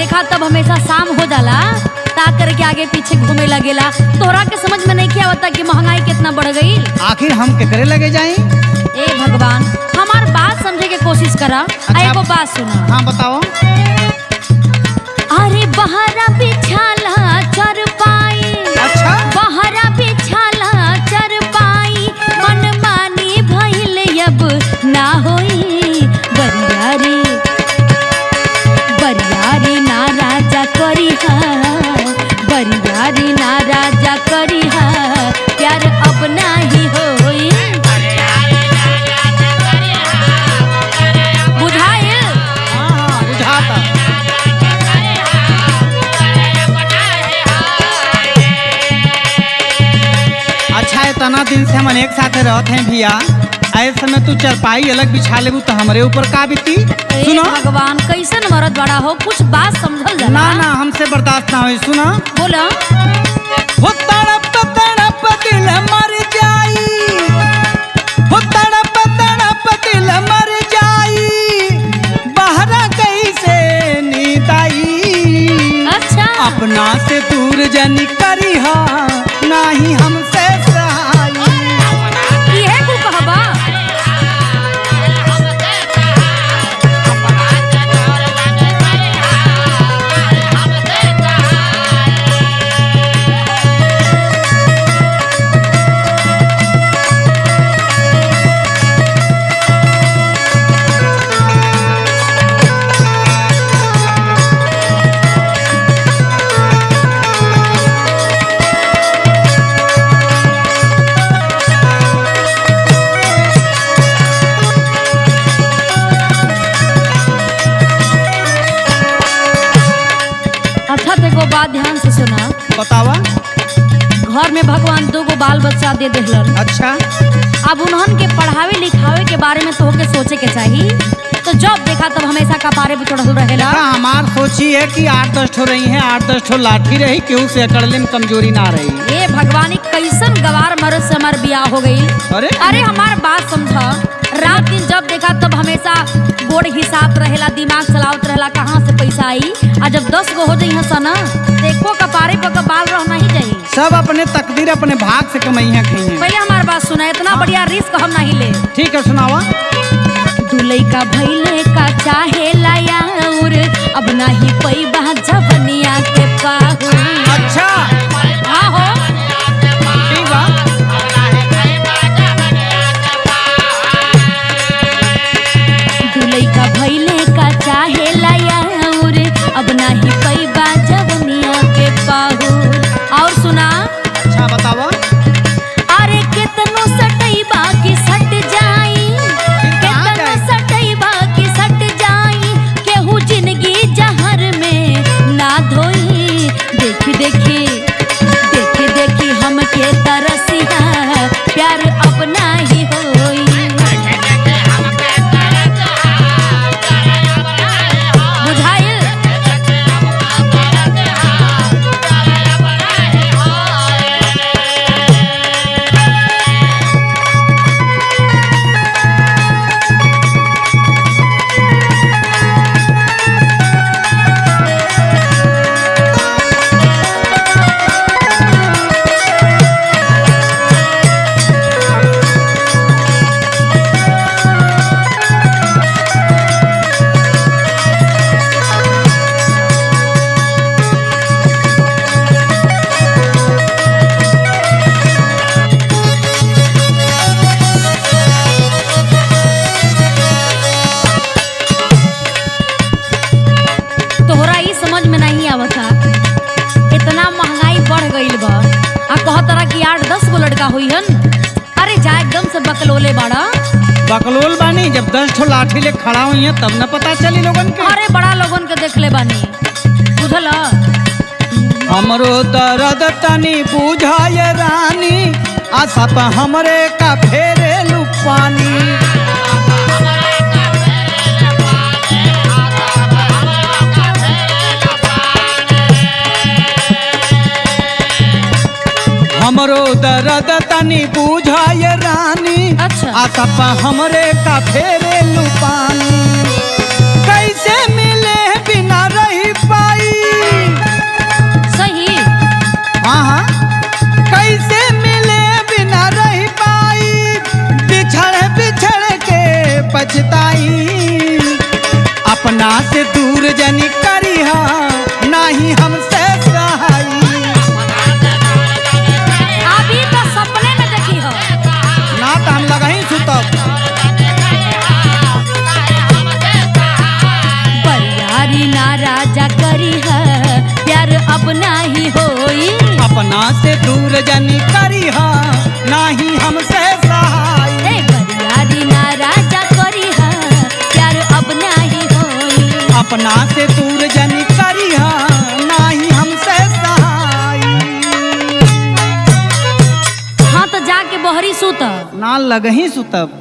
देखा तब हमेशा शाम हो जाला ता करके आगे पीछे घूमे लगेला। तोहरा के समझ में नहीं आवता कि महंगाई कितना बढ़ गई। आखिर हम केकरे लगे जाई? ए भगवान, हमार बात समझे के कोशिश करा। अच्छा। एगो बात सुना। हाँ बताओ। अरे बहरा बिछाला चरपाई, अच्छा। बहरा बिछाला चरपाई, मन मानी भइल अब ना होई। बरियारी बरियारी ना राजा करिहा, बरियारी ना राजा करिहा, प्यार अब नाही होई। बुझाइल? हाँ बुझाता। अच्छा इतना दिन से हम एक साथ रहते हैं भैया, ऐसे में तू चरपाई अलग बिछा लेबू तो हमारे ऊपर का बीती? ए सुनो। भगवान, कैसन मरद बड़ा हो, कुछ बात समझल जाला। ना ना हमसे बर्दाश्त ना हुई। सुनो। बोला। हो तड़प तड़प दिल मर जाई, हो तड़प तड़प दिल मर जाई, बहरा कैसे नींद आई। अच्छा। अपना से दूर जनी करिहा, नाही हमसे सहाई। इहे कुल कहबा। अच्छा देखो बात ध्यान से सुना। बतावा। घर में भगवान दो गो बाल बच्चा दे देहलन। अच्छा। अब उन्हन के पढ़ावे लिखावे के बारे में तोहके सोचे के चाहिए। तो जब देखा तब हमेशा कपारे पे चढ़ल रहेला। हाँ, हमार सोची है कि 8-10 ठो रही हैं, 8-10 ठो लाठी रही, केहू से अकड़ले में कमजोरी ना रही। ए भगवान, कैसन गवार मर्द से हमार बियाह हो गई। अरे हमार बात समझा। रात दिन जब देखा तब हमेशा गोड़ हिसाब रहेला, दिमाग चलावत रहेला कहाँ से पैसा आई। आ जब 10 गो हो जाइए सना, देखो कपारे पर का बाल रहना ही चाहिए। सब अपने तकदीर अपने भाग से कमाइया खाई हैं। पहले हमार बात सुना, इतना बढ़िया रिस्क हम नहीं ले। ठीक है सुनावा। दुलई का भैले का चाहे लायाउर, अब नाही पैबा जवनिया के पाहु। अच्छा। हाँ हो। ठीक बा। दुलई का भैले का चाहे लायाउर, अब नाही पैबा जवनिया के पाहु। और सुना। अच्छा बतावा। अरे केतनो सटैबा की सट जाई, केतनो सटैबा की सट जाई, केहू जिंदगी जहर में ना धोई। देखी देखी देखी देखी हमके तरसिया, प्यार अब नाही होई। बुझाइल? तोहरा ई समझ में नहीं आवता, इतना महंगाई बढ़ गईल बा। आ कहतरा कि 8-10 गो लड़का हुई हन। अरे जा एकदम से बकलोले बाड़ा। बकलोल बानी, जब 10 ठो लाठी ले खड़ा हुई है तब न पता चली लोगन के। अरे बड़ा लोगन के देख ले बानी, बुझल? हमरो दर्द तनी बुझाए रानी, आशा पर हमरे का फेरे लुपानी। हमरो दर्द तनी बुझाए रानी, अच्छा। आशा पर हमरे का फेरे लुपानी। कैसे मिले बिना रही पाई, दूर जनी करी नाही हमसे सहाई। अभी तो सपने में देखी हो ना तो हम लगही सुतब। बरियारी ना राजा करी है प्यार अब नाही होई। अपना से दूर जनी करी नाही हमसे सहाई। ए बरियारी ना राजा करी है प्यार अब नाही होई। अपना से दूर जनी करी नाही हमसे सहाई। हाँ तो जाके बहरी सुत। ना लगही सुतब।